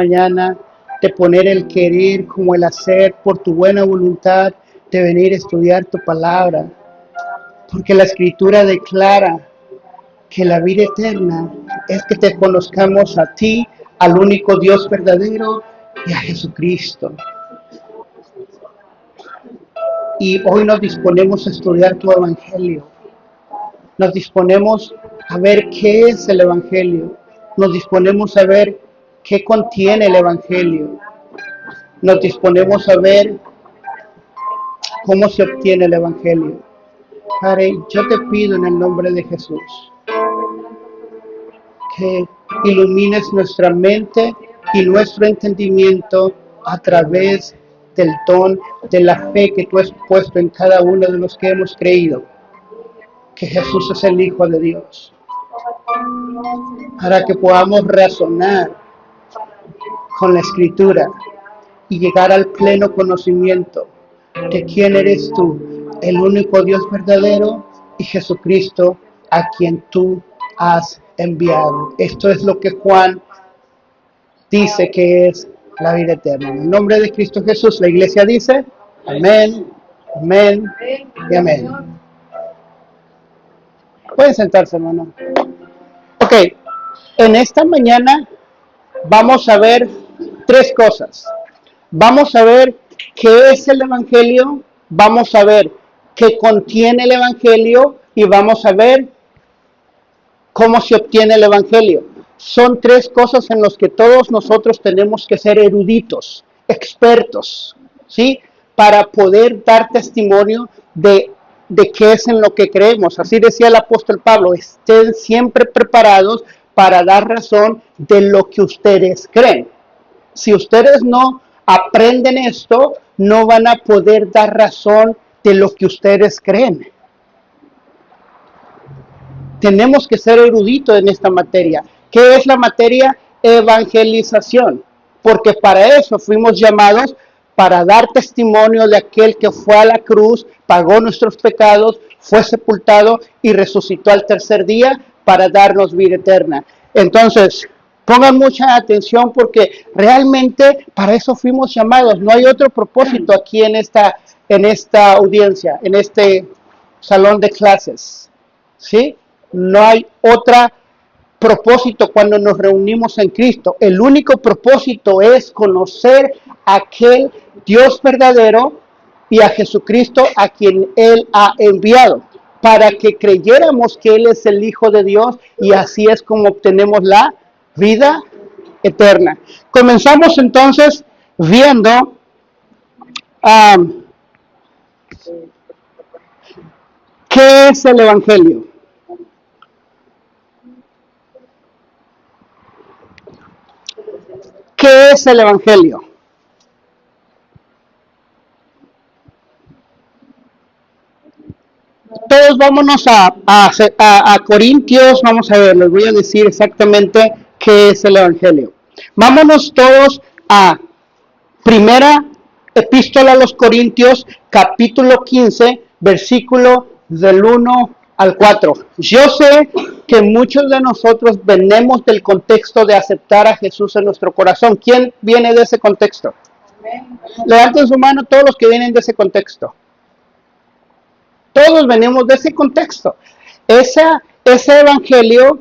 mañana, de poner el querer como el hacer por tu buena voluntad, de venir a estudiar tu palabra, porque la Escritura declara que la vida eterna es que te conozcamos a ti, al único Dios verdadero y a Jesucristo. Y hoy nos disponemos a estudiar tu Evangelio. Nos disponemos a ver qué es el Evangelio. Nos disponemos a ver qué contiene el Evangelio. Nos disponemos a ver cómo se obtiene el Evangelio. Padre, yo te pido en el nombre de Jesús que ilumines nuestra mente y nuestro entendimiento a través del don de la fe que tú has puesto en cada uno de los que hemos creído, que Jesús es el Hijo de Dios, para que podamos razonar con la Escritura y llegar al pleno conocimiento de quién eres tú, el único Dios verdadero, y Jesucristo a quien tú has enviado. Esto es lo que Juan dice que es la vida eterna. En el nombre de Cristo Jesús, la iglesia dice, amén, amén y amén. Pueden sentarse, hermano. Ok, en esta mañana vamos a ver tres cosas. Vamos a ver qué es el Evangelio, vamos a ver qué contiene el Evangelio y vamos a ver cómo se obtiene el Evangelio. Son tres cosas en las que todos nosotros tenemos que ser eruditos, expertos, ¿sí? Para poder dar testimonio de qué es en lo que creemos. Así decía el apóstol Pablo, estén siempre preparados para dar razón de lo que ustedes creen. Si ustedes no aprenden esto, no van a poder dar razón de lo que ustedes creen. Tenemos que ser eruditos en esta materia. ¿Qué es la materia? Evangelización. Porque para eso fuimos llamados, para dar testimonio de aquel que fue a la cruz, pagó nuestros pecados, fue sepultado y resucitó al tercer día para darnos vida eterna. Entonces, pongan mucha atención porque realmente para eso fuimos llamados. No hay otro propósito aquí en esta audiencia, en este salón de clases. ¿Sí? No hay otro propósito cuando nos reunimos en Cristo. El único propósito es conocer a aquel Dios verdadero y a Jesucristo a quien Él ha enviado, para que creyéramos que Él es el Hijo de Dios y así es como obtenemos la vida eterna. Comenzamos entonces viendo ¿qué es el Evangelio? ¿Qué es el Evangelio? Todos vámonos a Corintios, vamos a ver, les voy a decir exactamente qué es el Evangelio. Vámonos todos a primera epístola a los Corintios, capítulo 15, versículo del 1 al 4. Yo sé que muchos de nosotros venimos del contexto de aceptar a Jesús en nuestro corazón. ¿Quién viene de ese contexto? Levanten su mano todos los que vienen de ese contexto. Todos venimos de ese contexto. Ese evangelio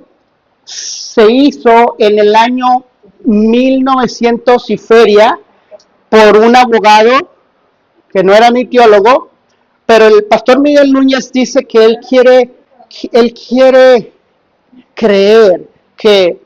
se hizo en el año 1900 y feria por un abogado que no era ni teólogo, pero el pastor Miguel Núñez dice que él quiere creer que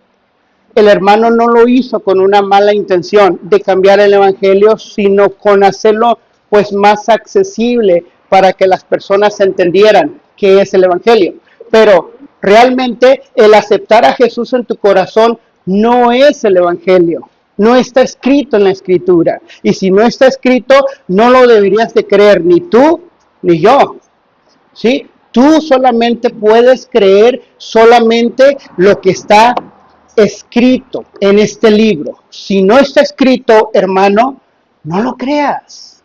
el hermano no lo hizo con una mala intención de cambiar el evangelio, sino con hacerlo pues más accesible para que las personas entendieran qué es el evangelio. Pero realmente el aceptar a Jesús en tu corazón no es el evangelio. No está escrito en la escritura. Y si no está escrito, no lo deberías de creer ni tú ni yo. ¿Sí? Tú solamente puedes creer solamente lo que está escrito en este libro. Si no está escrito, hermano, no lo creas.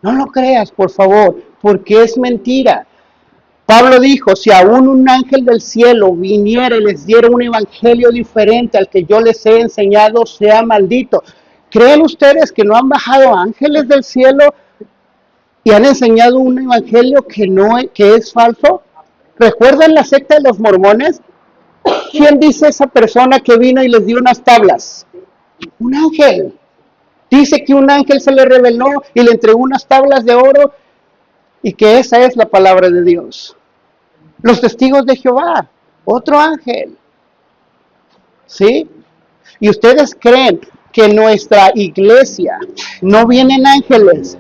No lo creas, por favor, porque es mentira. Pablo dijo, si aún un ángel del cielo viniera y les diera un evangelio diferente al que yo les he enseñado, sea maldito. ¿Creen ustedes que no han bajado ángeles del cielo y han enseñado un evangelio que es falso? ¿Recuerdan la secta de los mormones? ¿Quién dice esa persona que vino y les dio unas tablas? Un ángel. Dice que un ángel se le reveló y le entregó unas tablas de oro y que esa es la palabra de Dios. Los testigos de Jehová, otro ángel. ¿Sí? ¿Y ustedes creen que en nuestra iglesia no vienen ángeles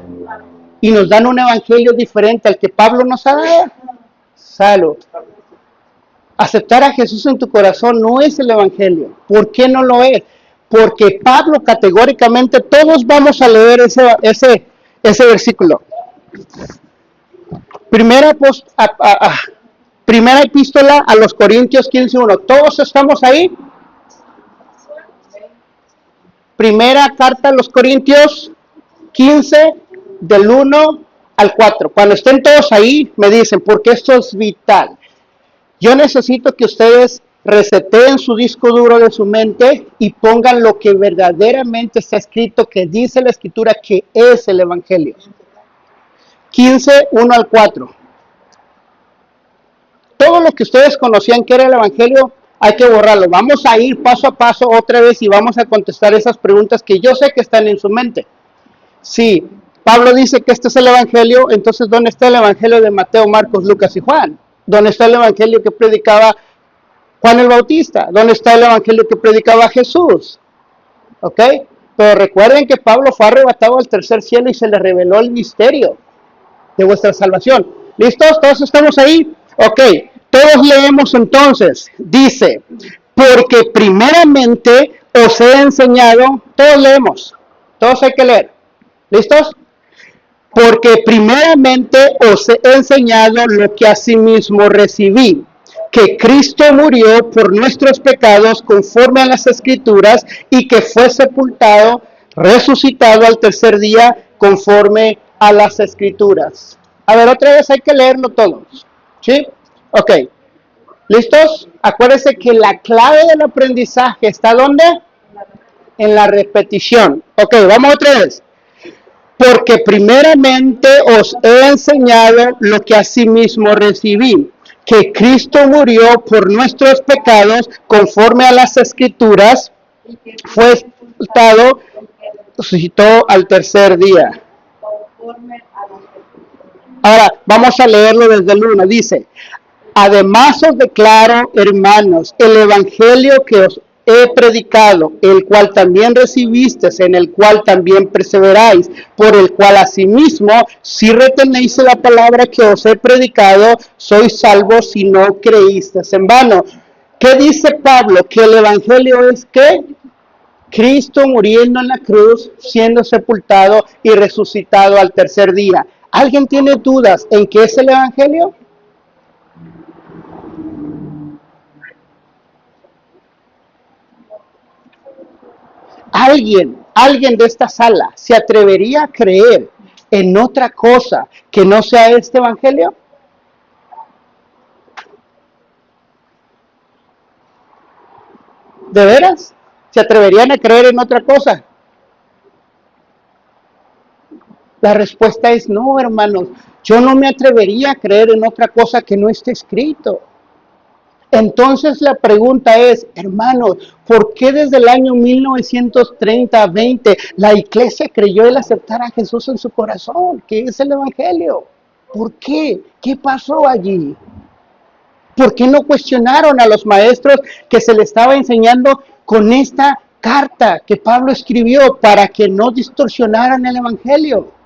y nos dan un evangelio diferente al que Pablo nos ha dado? Salud. Aceptar a Jesús en tu corazón no es el evangelio. ¿Por qué no lo es? Porque Pablo categóricamente, todos vamos a leer ese versículo. Primera epístola a los Corintios 15:1. ¿Todos estamos ahí? Primera carta a los Corintios 15, del 1 al 4. Cuando estén todos ahí, me dicen, porque esto es vital. Yo necesito que ustedes reseteen su disco duro de su mente y pongan lo que verdaderamente está escrito, que dice la Escritura que es el Evangelio. 15, 1 al 4. Todo lo que ustedes conocían que era el Evangelio, hay que borrarlo. Vamos a ir paso a paso otra vez y vamos a contestar esas preguntas que yo sé que están en su mente. Sí, Pablo dice que este es el Evangelio, entonces ¿dónde está el Evangelio de Mateo, Marcos, Lucas y Juan? ¿Dónde está el Evangelio que predicaba Juan el Bautista? ¿Dónde está el Evangelio que predicaba Jesús? ¿Ok? Pero recuerden que Pablo fue arrebatado al tercer cielo y se le reveló el misterio de vuestra salvación. ¿Listos? ¿Todos estamos ahí? Ok, todos leemos entonces. Dice, porque primeramente os he enseñado, todos leemos, todos hay que leer. ¿Listos? Porque primeramente os he enseñado lo que asimismo recibí, que Cristo murió por nuestros pecados conforme a las Escrituras y que fue sepultado, resucitado al tercer día conforme a las Escrituras. A ver, otra vez hay que leerlo todos. ¿Sí? Ok. ¿Listos? Acuérdense que la clave del aprendizaje está ¿dónde? En la repetición. Ok, vamos otra vez. Porque primeramente os he enseñado lo que asimismo recibí, que Cristo murió por nuestros pecados conforme a las Escrituras, fue sepultado, resucitó al tercer día. Ahora, vamos a leerlo desde el 1. Dice, además os declaro, hermanos, el evangelio que os he predicado, el cual también recibisteis, en el cual también perseveráis, por el cual asimismo, si retenéis la palabra que os he predicado, sois salvos si no creísteis en vano. ¿Qué dice Pablo? Que el evangelio es ¿qué? Cristo muriendo en la cruz, siendo sepultado y resucitado al tercer día. ¿Alguien tiene dudas en qué es el evangelio? Alguien de esta sala se atrevería a creer en otra cosa que no sea este evangelio? ¿De veras? ¿Se atreverían a creer en otra cosa? La respuesta es no, hermanos. Yo no me atrevería a creer en otra cosa que no esté escrito. Entonces la pregunta es, hermanos, ¿por qué desde el año 1930-20 la iglesia creyó el aceptar a Jesús en su corazón, que es el evangelio? ¿Por qué? ¿Qué pasó allí? ¿Por qué no cuestionaron a los maestros que se les estaba enseñando con esta carta que Pablo escribió para que no distorsionaran el evangelio?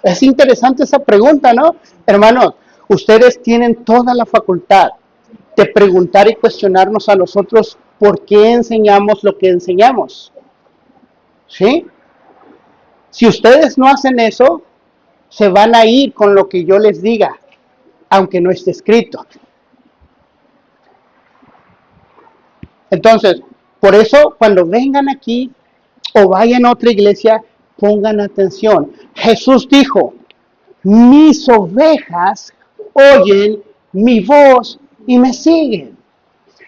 Es interesante esa pregunta, ¿no? Hermanos, ustedes tienen toda la facultad de preguntar y cuestionarnos a nosotros por qué enseñamos lo que enseñamos. ¿Sí? Si ustedes no hacen eso, se van a ir con lo que yo les diga, aunque no esté escrito. Entonces, por eso, cuando vengan aquí o vayan a otra iglesia, pongan atención. Jesús dijo, mis ovejas oyen mi voz y me siguen.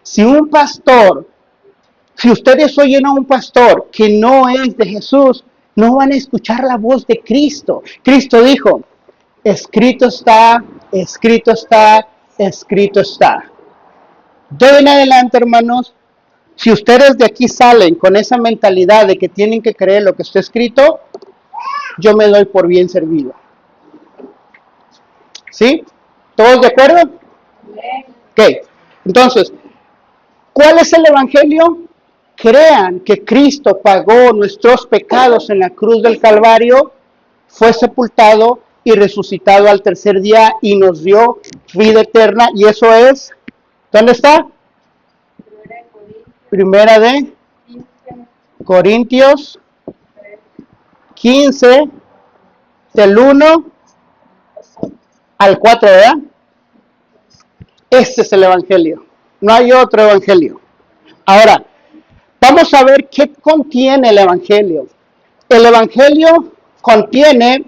Si un pastor, si ustedes oyen a un pastor que no es de Jesús, no van a escuchar la voz de Cristo. Cristo dijo, escrito está, escrito está, escrito está. De hoy en adelante, hermanos, si ustedes de aquí salen con esa mentalidad de que tienen que creer lo que está escrito, yo me doy por bien servido. ¿Sí? ¿Todos de acuerdo? Ok. Entonces, ¿cuál es el evangelio? Crean que Cristo pagó nuestros pecados en la cruz del Calvario, fue sepultado y resucitado al tercer día y nos dio vida eterna. Y eso es, ¿dónde está? Primera de Corintios 15, del 1 al 4, ¿verdad? Este es el evangelio. No hay otro evangelio. Ahora, vamos a ver qué contiene el evangelio. El evangelio contiene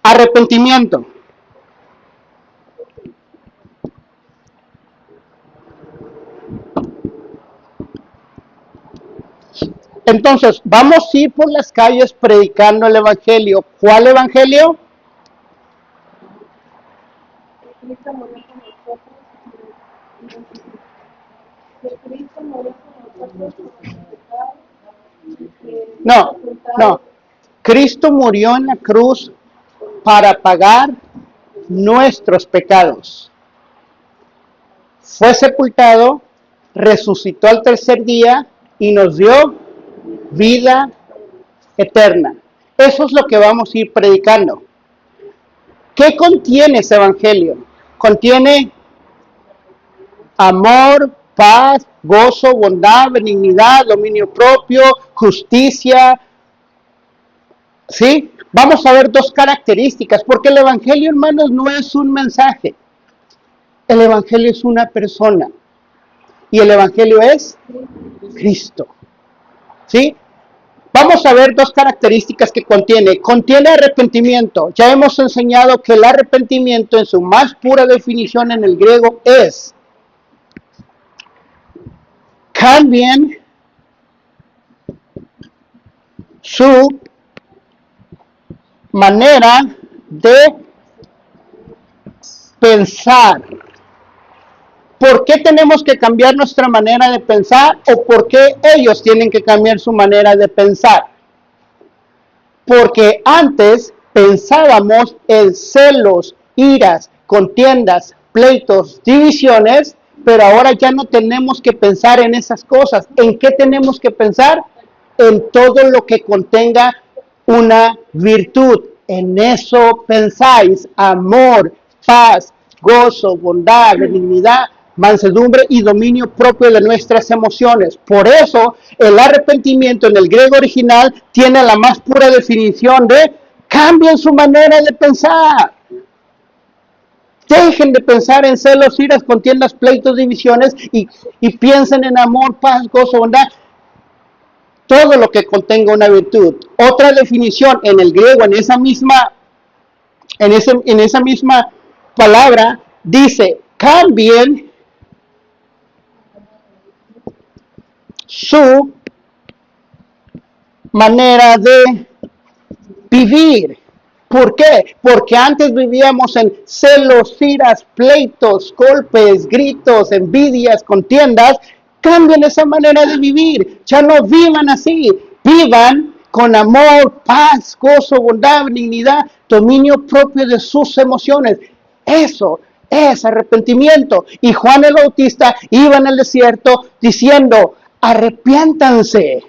arrepentimiento. Entonces, vamos a ir por las calles predicando el evangelio. ¿Cuál evangelio? No, no. Cristo murió en la cruz para pagar nuestros pecados. Fue sepultado, resucitó al tercer día y nos dio vida eterna. Eso es lo que vamos a ir predicando. ¿Qué contiene ese evangelio? Contiene amor, paz, gozo, bondad, benignidad, dominio propio, justicia. ¿Sí? Vamos a ver dos características, porque el evangelio, hermanos, no es un mensaje. El evangelio es una persona. Y el evangelio es Cristo. ¿Sí? Vamos a ver dos características que contiene. Contiene arrepentimiento. Ya hemos enseñado que el arrepentimiento en su más pura definición en el griego es cambien su manera de pensar. ¿Por qué tenemos que cambiar nuestra manera de pensar o por qué ellos tienen que cambiar su manera de pensar? Porque antes pensábamos en celos, iras, contiendas, pleitos, divisiones, pero ahora ya no tenemos que pensar en esas cosas. ¿En qué tenemos que pensar? En todo lo que contenga una virtud. En eso pensáis: amor, paz, gozo, bondad, benignidad, mansedumbre y dominio propio de nuestras emociones. Por eso el arrepentimiento en el griego original tiene la más pura definición de cambien su manera de pensar. Dejen de pensar en celos, iras, contiendas, pleitos, divisiones y piensen en amor, paz, gozo, bondad. Todo lo que contenga una virtud. Otra definición en el griego, en esa misma palabra, dice: cambien su manera de vivir. ¿Por qué? Porque antes vivíamos en celos, iras, pleitos, golpes, gritos, envidias, contiendas. Cambien esa manera de vivir. Ya no vivan así. Vivan con amor, paz, gozo, bondad, benignidad, dominio propio de sus emociones. Eso es arrepentimiento. Y Juan el Bautista iba en el desierto diciendo: arrepiéntanse.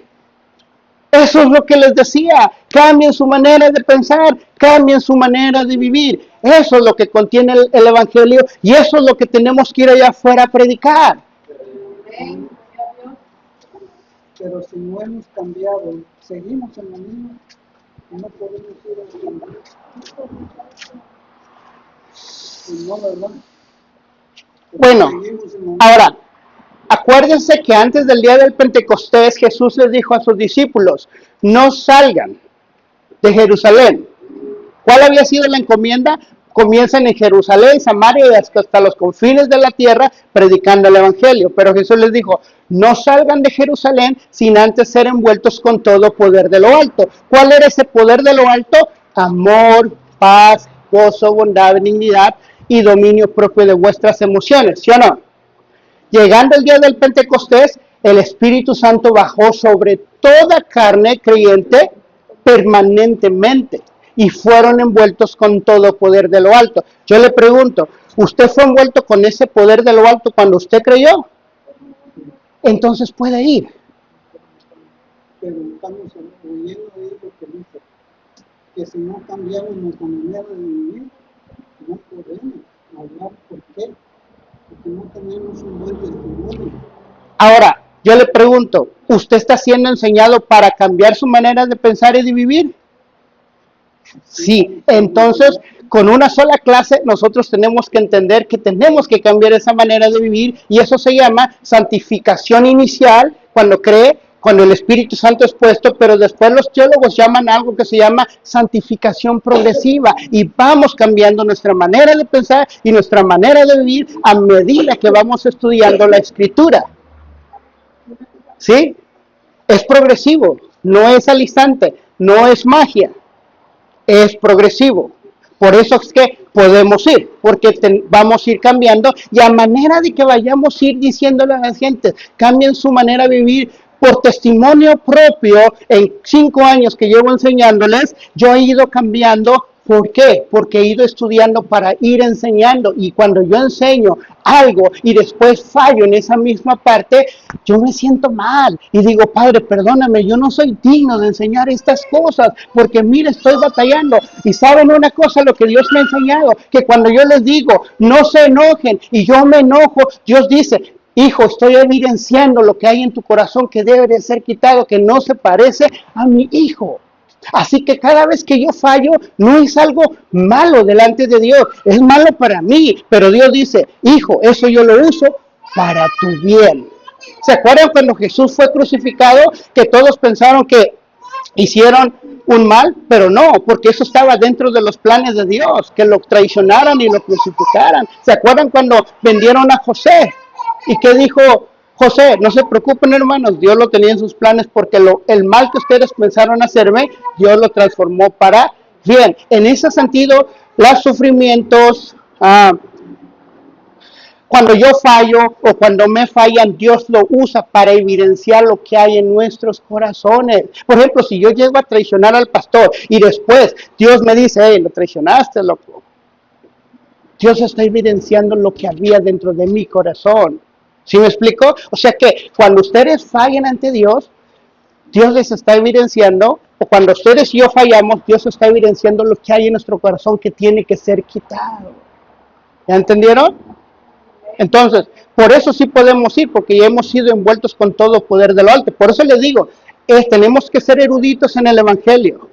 Eso es lo que les decía. Cambien su manera de pensar, cambien su manera de vivir. Eso es lo que contiene el evangelio y eso es lo que tenemos que ir allá afuera a predicar. Pero si no hemos cambiado, seguimos en la misma, no podemos ir a cambiar. Pues no, ¿verdad? Bueno, ahora, acuérdense que antes del día del Pentecostés Jesús les dijo a sus discípulos: no salgan de Jerusalén. ¿Cuál había sido la encomienda? Comienzan en Jerusalén, Samaria y hasta los confines de la tierra predicando el evangelio. Pero Jesús les dijo, no salgan de Jerusalén sin antes ser envueltos con todo poder de lo alto. ¿Cuál era ese poder de lo alto? Amor, paz, gozo, bondad, benignidad y dominio propio de vuestras emociones, ¿sí o no? Llegando el día del Pentecostés, el Espíritu Santo bajó sobre toda carne creyente permanentemente y fueron envueltos con todo poder de lo alto. Yo le pregunto, ¿usted fue envuelto con ese poder de lo alto cuando usted creyó? Entonces puede ir. Pero estamos oyendo ahí lo que dice, que si no cambiamos nuestra manera de vivir, no podemos hablar. ¿Por qué? Porque no tenemos un buen testimonio. Ahora, yo le pregunto, ¿usted está siendo enseñado para cambiar su manera de pensar y de vivir? Sí, entonces con una sola clase nosotros tenemos que entender que tenemos que cambiar esa manera de vivir y eso se llama santificación inicial cuando el Espíritu Santo es puesto, pero después los teólogos llaman algo que se llama santificación progresiva y vamos cambiando nuestra manera de pensar y nuestra manera de vivir a medida que vamos estudiando la Escritura. ¿Sí? Es progresivo, no es al instante, no es magia. Es progresivo. Por eso es que podemos ir, porque vamos a ir cambiando y a manera de que vayamos a ir diciéndole a la gente, cambien su manera de vivir por testimonio propio. En 5 años que llevo enseñándoles, yo he ido cambiando. ¿Por qué? Porque he ido estudiando para ir enseñando y cuando yo enseño algo y después fallo en esa misma parte, yo me siento mal y digo, Padre, perdóname, yo no soy digno de enseñar estas cosas porque mire, estoy batallando. Y saben una cosa, lo que Dios me ha enseñado, que cuando yo les digo, no se enojen y yo me enojo, Dios dice, hijo, estoy evidenciando lo que hay en tu corazón que debe de ser quitado, que no se parece a mi hijo. Así que cada vez que yo fallo, no es algo malo delante de Dios, es malo para mí, pero Dios dice, hijo, eso yo lo uso para tu bien. ¿Se acuerdan cuando Jesús fue crucificado, que todos pensaron que hicieron un mal? Pero no, porque eso estaba dentro de los planes de Dios, que lo traicionaran y lo crucificaran. ¿Se acuerdan cuando vendieron a José? ¿Y qué dijo José? No se preocupen, hermanos, Dios lo tenía en sus planes porque el mal que ustedes pensaron hacerme, Dios lo transformó para bien. En ese sentido, los sufrimientos, cuando yo fallo o cuando me fallan, Dios lo usa para evidenciar lo que hay en nuestros corazones. Por ejemplo, si yo llego a traicionar al pastor y después Dios me dice, hey, lo traicionaste, loco. Dios está evidenciando lo que había dentro de mi corazón. ¿Sí me explico? O sea que cuando ustedes fallan ante Dios, Dios les está evidenciando, o cuando ustedes y yo fallamos, Dios está evidenciando lo que hay en nuestro corazón que tiene que ser quitado. ¿Ya entendieron? Entonces, por eso sí podemos ir, porque ya hemos sido envueltos con todo poder de lo alto. Por eso les digo, tenemos que ser eruditos en el Evangelio,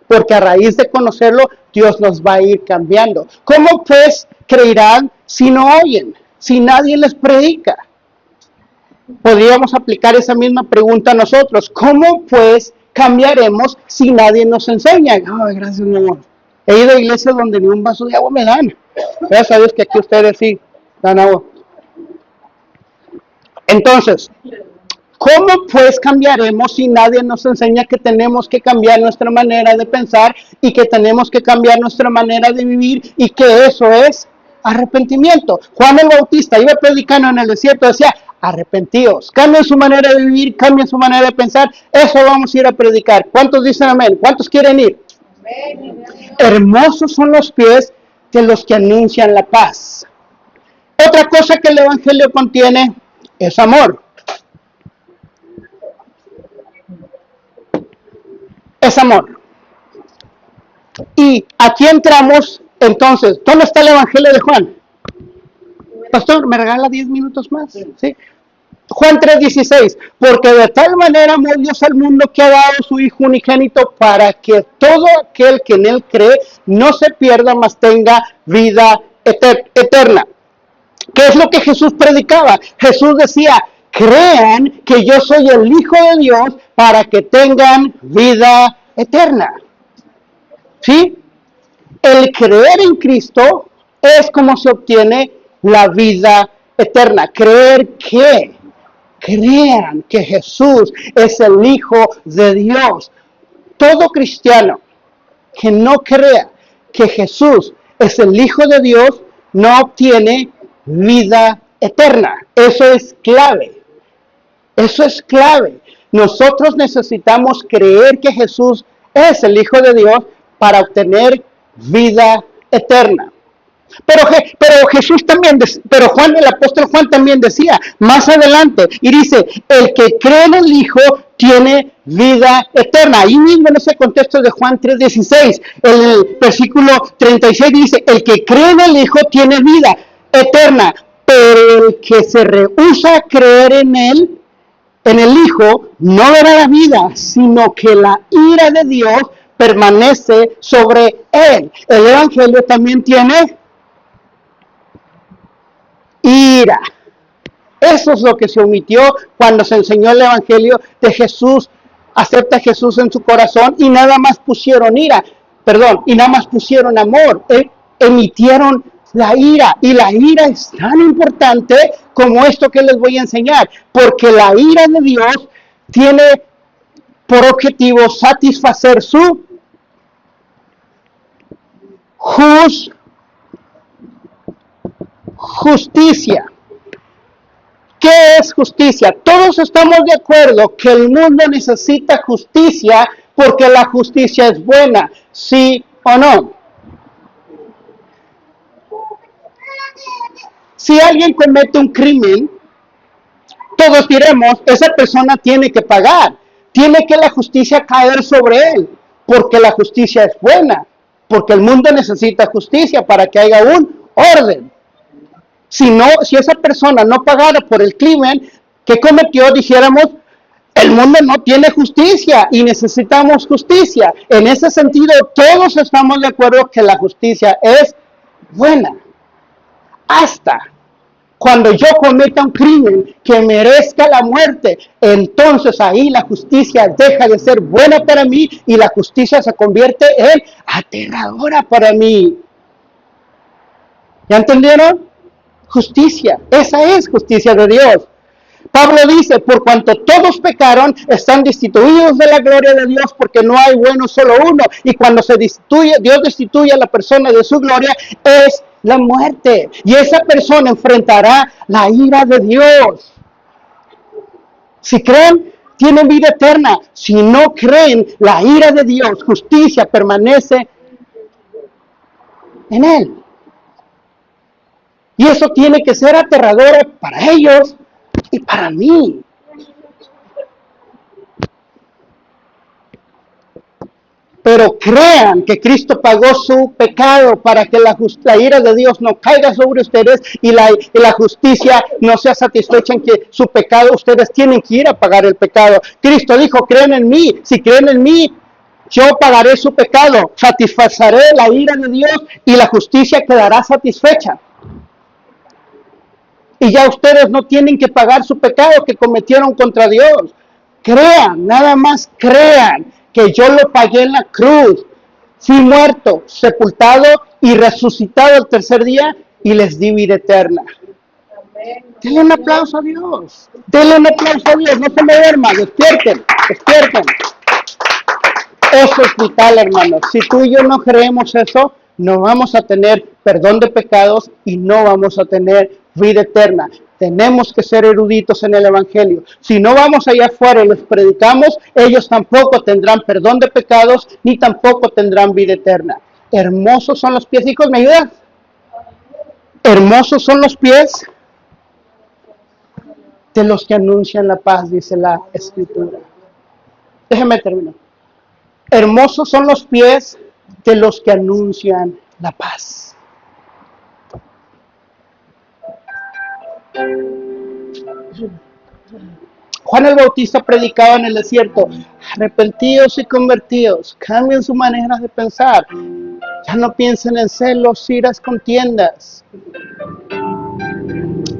porque a raíz de conocerlo, Dios nos va a ir cambiando. ¿Cómo pues creerán si no oyen? Si nadie les predica. Podríamos aplicar esa misma pregunta a nosotros. ¿Cómo pues cambiaremos si nadie nos enseña? Ay, gracias, mi amor. He ido a iglesias donde ni un vaso de agua me dan. Gracias a Dios que aquí ustedes sí dan agua. Entonces, ¿cómo pues cambiaremos si nadie nos enseña que tenemos que cambiar nuestra manera de pensar y que tenemos que cambiar nuestra manera de vivir y que eso es arrepentimiento? Juan el Bautista iba predicando en el desierto, decía, arrepentíos, cambien su manera de vivir, cambien su manera de pensar, eso vamos a ir a predicar. ¿Cuántos dicen amén? ¿Cuántos quieren ir? Amén. Hermosos son los pies de los que anuncian la paz. Otra cosa que el Evangelio contiene es amor. Es amor. Y aquí entramos, entonces, ¿dónde está el Evangelio de Juan? Pastor, ¿me regala 10 minutos más? ¿Sí? Juan 3:16, porque de tal manera amó Dios al mundo que ha dado su Hijo unigénito para que todo aquel que en él cree no se pierda, mas tenga vida eterna. ¿Qué es lo que Jesús predicaba? Jesús decía, crean que yo soy el Hijo de Dios para que tengan vida eterna. ¿Sí? el creer en Cristo es como se obtiene la vida eterna. Crean que Jesús es el Hijo de Dios. Todo cristiano que no crea que Jesús es el Hijo de Dios no obtiene vida eterna. Eso es clave. Eso es clave. Nosotros necesitamos creer que Jesús es el Hijo de Dios para obtener vida eterna. Pero Jesús también, pero Juan, el apóstol Juan también decía más adelante, y dice, el que cree en el Hijo tiene vida eterna. Ahí mismo en ese contexto de Juan 3:16, el versículo 36 dice, el que cree en el Hijo tiene vida eterna, pero el que se rehúsa a creer en él, en el Hijo, no verá la vida, sino que la ira de Dios permanece sobre él. El Evangelio también tiene ira. Eso es lo que se omitió cuando se enseñó el Evangelio de Jesús. Acepta a Jesús en su corazón y nada más pusieron ira, y nada más pusieron amor. Emitieron la ira, y la ira es tan importante como esto que les voy a enseñar, porque la ira de Dios tiene por objetivo satisfacer su justicia. ¿Qué es justicia? Todos estamos de acuerdo que el mundo necesita justicia porque la justicia es buena, ¿sí o no? Si alguien comete un crimen, todos diremos, esa persona tiene que pagar, tiene que la justicia caer sobre él, porque la justicia es buena, porque el mundo necesita justicia para que haya un orden. Si esa persona no pagara por el crimen que cometió, dijéramos, el mundo no tiene justicia y necesitamos justicia. En ese sentido, todos estamos de acuerdo que la justicia es buena. Hasta cuando yo cometa un crimen que merezca la muerte, entonces ahí la justicia deja de ser buena para mí y la justicia se convierte en aterradora para mí. ¿Ya entendieron? Justicia, esa es justicia de Dios. Pablo dice, por cuanto todos pecaron, están destituidos de la gloria de Dios, porque no hay bueno solo uno. Y cuando Dios destituye a la persona de su gloria, es la muerte. Y esa persona enfrentará la ira de Dios. Si creen, tienen vida eterna. Si no creen, la ira de Dios, justicia, permanece en él. Y eso tiene que ser aterrador para ellos y para mí. Pero crean que Cristo pagó su pecado para que la ira de Dios no caiga sobre ustedes y la justicia no sea satisfecha en que su pecado, ustedes tienen que ir a pagar el pecado. Cristo dijo, creen en mí, si creen en mí, yo pagaré su pecado, satisfaceré la ira de Dios y la justicia quedará satisfecha. Y ya ustedes no tienen que pagar su pecado que cometieron contra Dios. Crean, nada más crean que yo lo pagué en la cruz. Fui muerto, sepultado y resucitado el tercer día y les di vida eterna. Denle un aplauso a Dios. Denle un aplauso a Dios. No se me duerman, despierten. Eso es vital, hermanos. Si tú y yo no creemos eso, no vamos a tener perdón de pecados y no vamos a tener vida eterna. Tenemos que ser eruditos en el Evangelio. Si no vamos allá afuera y les predicamos, ellos tampoco tendrán perdón de pecados ni tampoco tendrán vida eterna. Hermosos son los pies, hijos, ¿me ayudan? Hermosos son los pies de los que anuncian la paz, dice la Escritura. Déjenme terminar. Hermosos son los pies de los que anuncian la paz. Juan el Bautista predicaba en el desierto, arrepentidos y convertidos, cambien su manera de pensar, ya no piensen en celos, iras, contiendas,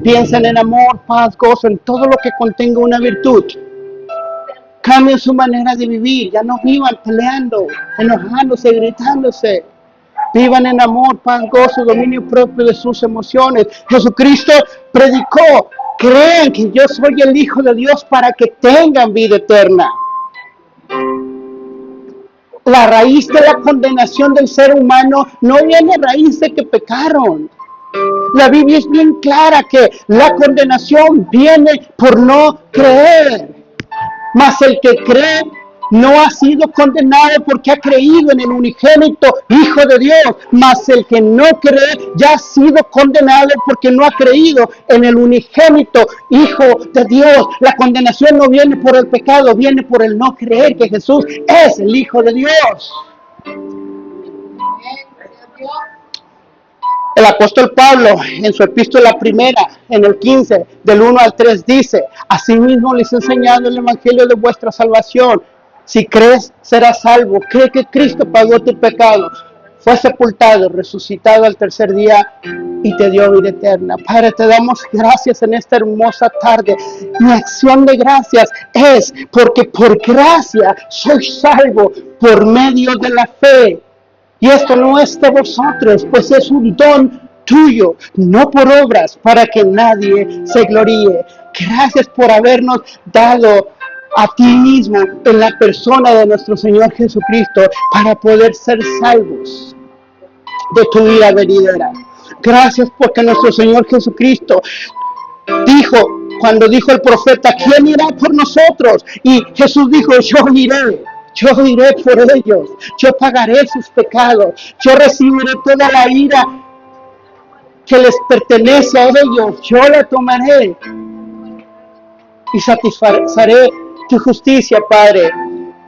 piensen en amor, paz, gozo, en todo lo que contenga una virtud. Cambien su manera de vivir, ya no vivan peleando, enojándose, gritándose. Vivan en amor, paz, gozo, dominio propio de sus emociones. Jesucristo predicó, crean que yo soy el Hijo de Dios para que tengan vida eterna. La raíz de la condenación del ser humano no viene a raíz de que pecaron. La Biblia es bien clara que la condenación viene por no creer. Mas el que cree no ha sido condenado porque ha creído en el unigénito Hijo de Dios. Mas el que no cree ya ha sido condenado porque no ha creído en el unigénito Hijo de Dios. La condenación no viene por el pecado, viene por el no creer que Jesús es el Hijo de Dios. El apóstol Pablo, en su epístola primera, en el 15, del 1 al 3, dice: asimismo les he enseñado el evangelio de vuestra salvación. Si crees, serás salvo. Cree que Cristo pagó tu pecado, fue sepultado, resucitado al tercer día y te dio vida eterna. Padre, te damos gracias en esta hermosa tarde. Mi acción de gracias es porque por gracia soy salvo por medio de la fe. Y esto no es de vosotros, pues es un don tuyo, no por obras, para que nadie se gloríe. Gracias por habernos dado a ti mismo en la persona de nuestro Señor Jesucristo para poder ser salvos de tu ira venidera. Gracias porque nuestro Señor Jesucristo dijo, cuando dijo el profeta, ¿quién irá por nosotros? Y Jesús dijo, yo iré por ellos, yo pagaré sus pecados, yo recibiré toda la ira que les pertenece a ellos, yo la tomaré y satisfaré tu justicia, Padre.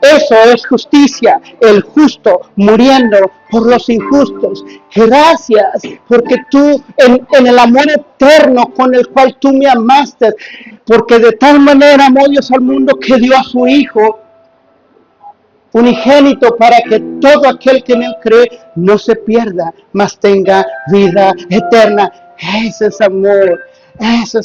Eso es justicia, el justo muriendo por los injustos. Gracias, porque tú, en el amor eterno con el cual tú me amaste, porque de tal manera amó Dios al mundo que dio a su Hijo unigénito para que todo aquel que en él cree no se pierda, mas tenga vida eterna. Ese es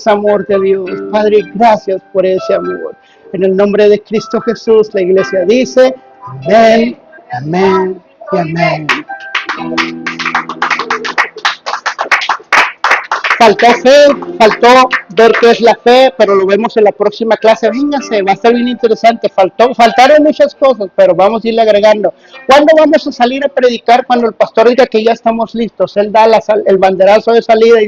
amor de Dios. Padre, gracias por ese amor. En el nombre de Cristo Jesús, la iglesia dice, amén, amén y amén. Faltó fe, faltó ver qué es la fe, pero lo vemos en la próxima clase. Véngase, va a estar bien interesante. Faltaron muchas cosas, pero vamos a irle agregando. ¿Cuándo vamos a salir a predicar? Cuando el pastor diga que ya estamos listos. Él da el banderazo de salida y